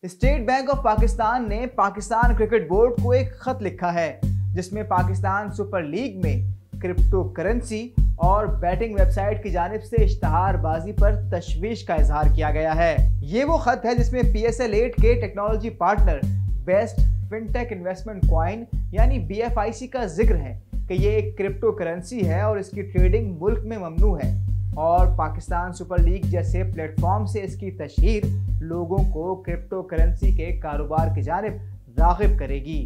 State bank of Pakistan ने Pakistan cricket board को एक खत लिखा है जिसमें पाकिस्तान सुपर लीग में क्रिप्टो करेंसी और बैटिंग वेबसाइट की जानिब से इश्तहारबाजी पर तशवीश का इजहार किया गया है। ये वो खत है जिसमें PSL 8 के technology partner best fintech investment coin यानी BFIC का जिक्र है कि ये एक क्रिप्टो करेंसी है और इसकी ट्रेडिंग मुल्क में ममनू है और पाकिस्तान सुपर लीग जैसे प्लेटफॉर्म से इसकी तशहीर लोगों को क्रिप्टो करेंसी के कारोबार की जानिब राग़िब करेगी।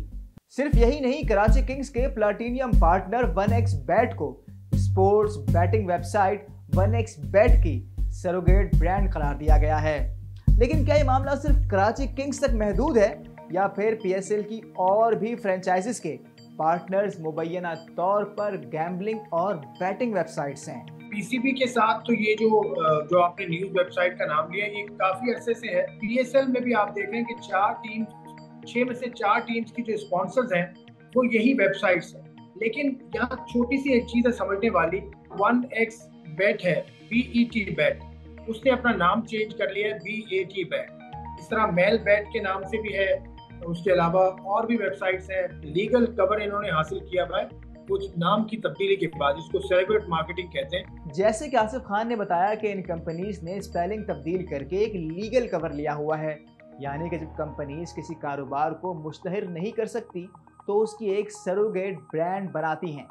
सिर्फ यही नहीं, कराची किंग्स के प्लाटिनियम पार्टनर 1xBet को स्पोर्ट्स बैटिंग वेबसाइट 1xBet की सरोगेट ब्रांड करार दिया गया है। लेकिन क्या ये मामला सिर्फ कराची किंग्स तक महदूद है या फिर PSL की और भी फ्रेंचाइजीज के पार्टनर्स मुबैना तौर पर गैम्बलिंग और बैटिंग वेबसाइट्स हैं? PCB के साथ तो ये जो आपने न्यूज वेबसाइट का नाम लिया ये काफी अरसे से है। PSL में भी आप देख रहे हैं कि 6 में से 4 टीम्स की जो स्पॉन्सर्स हैं वो यही वेबसाइट्स हैं। लेकिन यहाँ छोटी सी एक चीज है समझने वाली, 1xBet है, BET Bet, उसने अपना नाम चेंज कर लिया है BAT Bet। इस तरह मेल बैट के नाम से भी है, उसके अलावा और भी वेबसाइट्स हैं। लीगल कवर इन्होंने हासिल किया है कुछ नाम की तब्दीली के बाद, इसको सेलिब्रेट मार्केटिंग कहते हैं। जैसे कि आसिफ खान ने बताया कि इन कंपनीज ने स्पेलिंग तब्दील करके एक लीगल कवर लिया हुआ है, यानी कि जब कंपनीज किसी कारोबार को मुश्तहर नहीं कर सकती तो उसकी एक सरोगेट ब्रांड बनाती हैं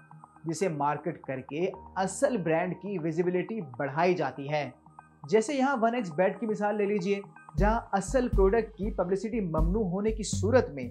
जिसे मार्केट करके असल ब्रांड की विजिबिलिटी बढ़ाई जाती है। जैसे यहाँ 1xBet की मिसाल ले लीजिए, जहाँ असल प्रोडक्ट की पब्लिसिटी ममनू होने की सूरत में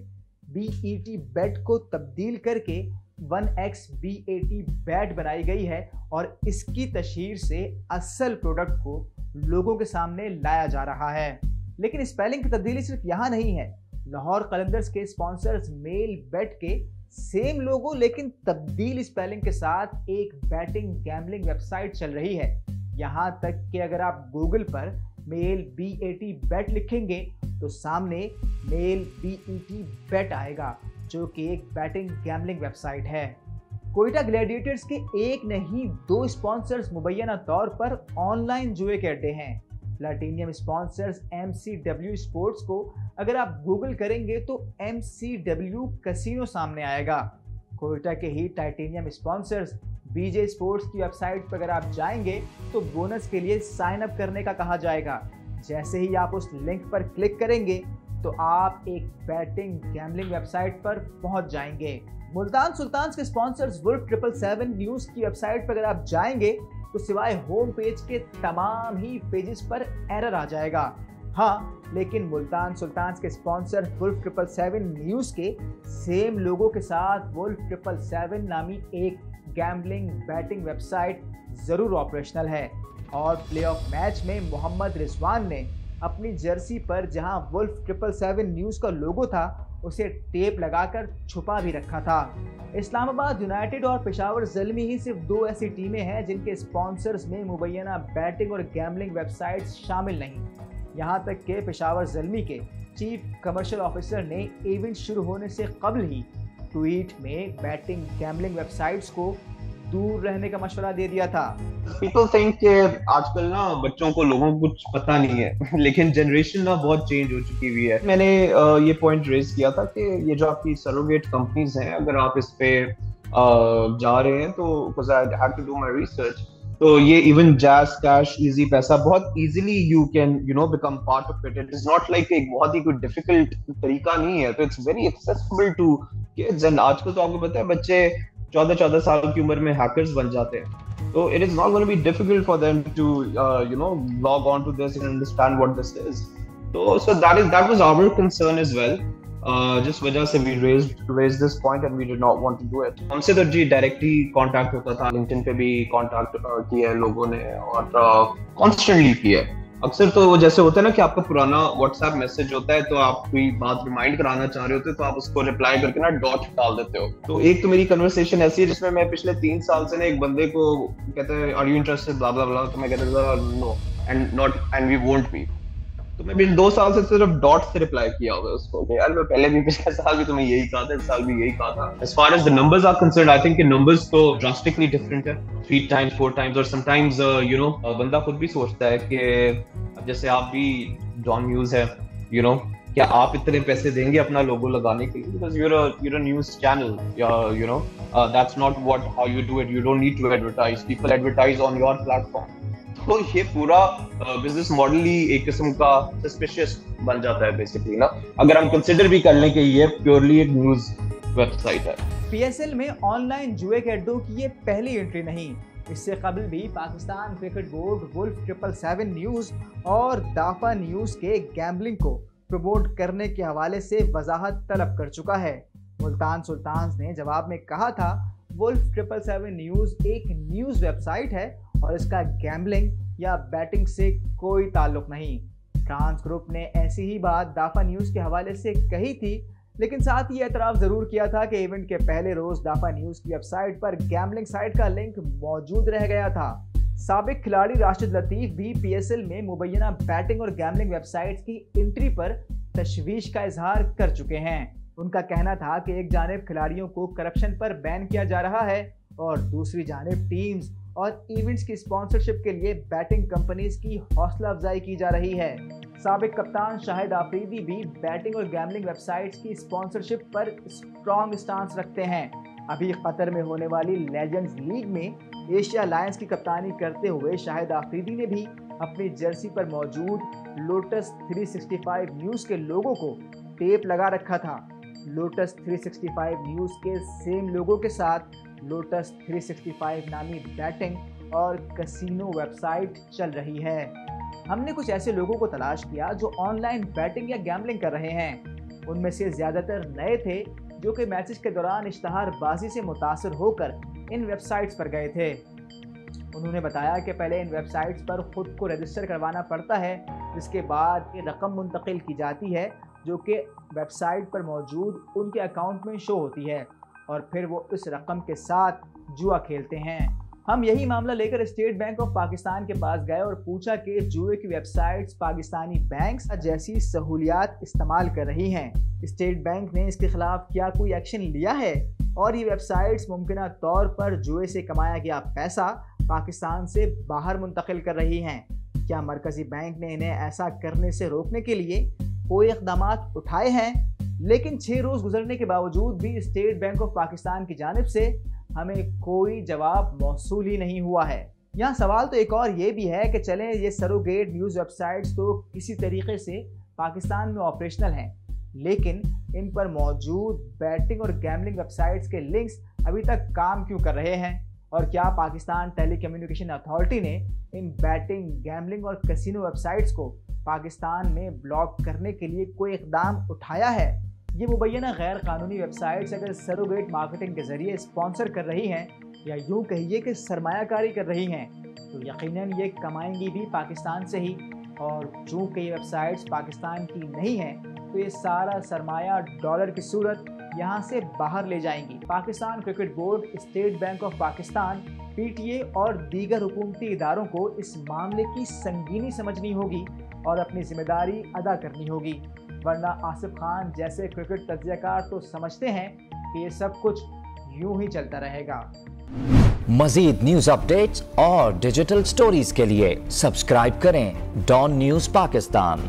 BET Bet को तब्दील करके 1xBAT बनाई गई है और इसकी तशहीर से असल प्रोडक्ट को लोगों के सामने लाया जा रहा है। लेकिन स्पेलिंग की तब्दीली सिर्फ यहाँ नहीं है। लाहौर कलंदर्स के स्पॉन्सर्स मेल बेट के सेम लोगो लेकिन तब्दील स्पेलिंग के साथ एक बैटिंग गैम्बलिंग वेबसाइट चल रही है। यहाँ तक कि अगर आप गूगल पर मेल BAT Bet लिखेंगे तो सामने मेल BET Bet आएगा जो कि एक बैटिंग गैम्बलिंग वेबसाइट है। कोयटा ग्लैडिएटर्स के एक नहीं 2 स्पॉन्सर्स मुबैना तौर पर ऑनलाइन जुए के अड्डे हैं। प्लाटिनियम स्पॉन्सर्स MCW स्पोर्ट्स को अगर आप गूगल करेंगे तो MCW कसिनो सामने आएगा। कोयटा के ही टाइटेनियम स्पॉन्सर्स BJ स्पोर्ट्स की वेबसाइट पर अगर आप जाएंगे तो बोनस के लिए साइन अप करने का कहा जाएगा। जैसे ही आप उस लिंक पर क्लिक करेंगे तो आप एक बैटिंग गैम्बलिंग वेबसाइट पर पहुंच जाएंगे। मुल्तान सुल्तान्स के स्पॉन्सर्स वुल्फ 777 न्यूज़ की वेबसाइट पर अगर आप जाएंगे तो सिवाय होम पेज के तमाम ही पेजेस पर एरर आ जाएगा। हाँ, लेकिन मुल्तान सुल्तान्स के स्पॉन्सर वुल्फ 777 न्यूज़ के सेम लोगों के साथ वुल्फ 777 नामी एक गैम्बलिंग बैटिंग वेबसाइट ज़रूर ऑपरेशनल है और प्लेऑफ मैच में मोहम्मद रिजवान ने अपनी जर्सी पर जहां वुल्फ 777 न्यूज़ का लोगो था उसे टेप लगाकर छुपा भी रखा था। इस्लामाबाद यूनाइटेड और पेशावर ज़ल्मी ही सिर्फ 2 ऐसी टीमें हैं जिनके स्पॉन्सर्स में मुबैना बैटिंग और गैम्बलिंग वेबसाइट्स शामिल नहीं। यहाँ तक कि पेशावर ज़ल्मी के चीफ कमर्शियल ऑफिसर ने इवेंट शुरू होने से कबल ही ट्वीट में बैटिंग गैम्बलिंग वेबसाइट्स को दूर रहने का मशवरा दे दिया था। People think कि आजकल ना बच्चों को लोगों को कुछ पता नहीं है लेकिन जनरेशन ना बहुत चेंज हो चुकी हुई है। मैंने ये पॉइंट रेज किया था कि ये जो आपकी सरोगेट कंपनीज हैं, अगर आप इस पे जा रहे हैं तो because I had to do my research, तो ये इवन जैज कैश इजी पैसा बहुत easily you can become part of it. It is not like एक बहुत ही कोई डिफिकल्ट तरीका नहीं है, तो it's very accessible to kids. And आजकल तो आपको पता है बच्चे 14 साल की उम्र में हैकर्स बन जाते हैं, तो it is not going to be difficult for them to log on to this and understand what this is. So that was our concern as well. जिस वजह से we raised this point and we did not want to do it। हमसे तो जी directly contact होता था, LinkedIn पे भी contact किया है लोगों ने और कॉन्स्टेंटली किया है। अक्सर तो वो जैसे होता है ना कि आपका पुराना व्हाट्सएप मैसेज होता है तो आप कोई बात रिमाइंड कराना चाह रहे होते तो आप उसको रिप्लाई करके ना डॉट डाल देते हो। तो एक तो मेरी कन्वर्सेशन ऐसी है जिसमें मैं पिछले 3 साल से ना एक बंदे को कहते हैं are you interested blah blah blah, तो मैं कहता था no and we won't be. तो मैं पिछले 2 साल से सिर्फ डॉट से रिप्लाई किया होगा उसको कि यार मैं पहले भी पिछले साल भी तुम्हें यही कहा था, इस साल भी यही कहा था। As far as the numbers are concerned, I think numbers तो drastically different है, 3 times 4 times, और sometimes बंदा खुद भी सोचता है कि अब जैसे आप भी जॉन ह्यूज है क्या आप इतने पैसे देंगे अपना लोगो लगाने के लिए? Because you're a news channel, you know, that's not what how you do it. You don't need to advertise. People advertise on your platform. तो ये पूरा बिजनेस मॉडल ही एक किस्म का सस्पिशियस बन जाता है बेसिकली ना, अगर हम कंसिडर भी कर लें कि ये प्योरली एक न्यूज वेबसाइट है। पीएसएल में ऑनलाइन जुए के अड्डों की ये पहली एंट्री नहीं। इससे कबल भी Pakistan cricket board Wolf 777 news और दाफा न्यूज़ के गैम्बलिंग को प्रमोट करने के हवाले से वजाहत तलब कर चुका है। मुल्तान सुल्तान्स ने जवाब में कहा था, वुल्फ 777 न्यूज़ एक न्यूज़ वेबसाइट है और इसका गैम्बलिंग या बैटिंग से कोई ताल्लुक नहीं। फ्रांस ग्रुप ने ऐसी ही बात दाफा न्यूज़ के हवाले से कही थी, लेकिन साथ ही एतराफ़ ज़रूर किया था कि इवेंट के पहले रोज़ दाफा न्यूज़ की वेबसाइट पर गैम्बलिंग साइट का लिंक मौजूद रह गया था। साबिक खिलाड़ी राशिद लतीफ़ भी पीएसएल में मुबैना बैटिंग और गैम्बलिंग वेबसाइट्स की एंट्री पर तशवीश का इजहार कर चुके हैं। उनका कहना था कि एक जानिब खिलाड़ियों को करप्शन पर बैन किया जा रहा है और दूसरी जानिब टीम्स और इवेंट्स की स्पॉन्सरशिप के लिए बैटिंग कंपनीज की हौसला अफजाई की जा रही है। साबिक कप्तान शाहिद आफरीदी भी बैटिंग और गैम्बलिंग वेबसाइट्स की स्पॉन्सरशिप पर स्ट्रॉन्ग स्टांस रखते हैं। अभी कतर में होने वाली लेजेंड्स लीग में एशिया लायंस की कप्तानी करते हुए शाहिद आफरीदी ने भी अपनी जर्सी पर मौजूद लोटस 365 न्यूज़ के लोगों को टेप लगा रखा था। लोटस 365 न्यूज़ के सेम लोगों के साथ लोटस 365 नामी बैटिंग और कैसीनो वेबसाइट चल रही है। हमने कुछ ऐसे लोगों को तलाश किया जो ऑनलाइन बैटिंग या गैम्बलिंग कर रहे हैं। उनमें से ज़्यादातर नए थे जो कि मैचेस के दौरान इश्तहारबाजी से मुतासर होकर इन वेबसाइट्स पर गए थे। उन्होंने बताया कि पहले इन वेबसाइट्स पर खुद को रजिस्टर करवाना पड़ता है, जिसके बाद ये रकम मुंतकिल की जाती है जो कि वेबसाइट पर मौजूद उनके अकाउंट में शो होती है और फिर वो इस रकम के साथ जुआ खेलते हैं। हम यही मामला लेकर स्टेट बैंक ऑफ पाकिस्तान के पास गए और पूछा कि जुए की वेबसाइट्स पाकिस्तानी बैंक्स जैसी सहूलियात इस्तेमाल कर रही हैं। स्टेट बैंक ने इसके खिलाफ क्या कोई एक्शन लिया है और ये वेबसाइट्स मुमकिना तौर पर जुए से कमाया गया पैसा पाकिस्तान से बाहर मुंतकिल कर रही हैं? क्या मरकजी बैंक ने इन्हें ऐसा करने से रोकने के लिए कोई इक़दाम उठाए हैं? लेकिन 6 रोज़ गुजरने के बावजूद भी स्टेट बैंक ऑफ पाकिस्तान की जानिब से हमें कोई जवाब मौसूल ही नहीं हुआ है। यहाँ सवाल तो एक और ये भी है कि चलें ये सरोगेट न्यूज़ वेबसाइट्स तो किसी तरीके से पाकिस्तान में ऑपरेशनल हैं, लेकिन इन पर मौजूद बैटिंग और गैम्बलिंग वेबसाइट्स के लिंक्स अभी तक काम क्यों कर रहे हैं? और क्या पाकिस्तान टेलीकम्युनिकेशन अथॉरिटी ने इन बैटिंग, गैम्बलिंग और कैसीनो वेबसाइट्स को पाकिस्तान में ब्लॉक करने के लिए कोई इक़दाम उठाया है? ये मुबैना गैर कानूनी वेबसाइट्स अगर सरोगेट मार्केटिंग के ज़रिए स्पॉन्सर कर रही हैं या यूँ कहिए कि सरमायाकारी कर रही हैं, तो यकीनन ये कमाएंगी भी पाकिस्तान से ही। और चूँकि ये वेबसाइट्स पाकिस्तान की नहीं हैं, तो ये सारा सरमाया डॉलर की सूरत यहाँ से बाहर ले जाएंगी। Pakistan cricket board, state bank of Pakistan, PTA और दीगर हुकूमती इदारों को इस मामले की संगीनी समझनी होगी और अपनी जिम्मेदारी अदा करनी होगी, वरना आसिफ खान जैसे क्रिकेट तज्ज़ियाकार तो समझते हैं कि ये सब कुछ यूं ही चलता रहेगा। मज़ीद न्यूज़ अपडेट्स और डिजिटल स्टोरीज के लिए सब्सक्राइब करें डॉन न्यूज़ पाकिस्तान।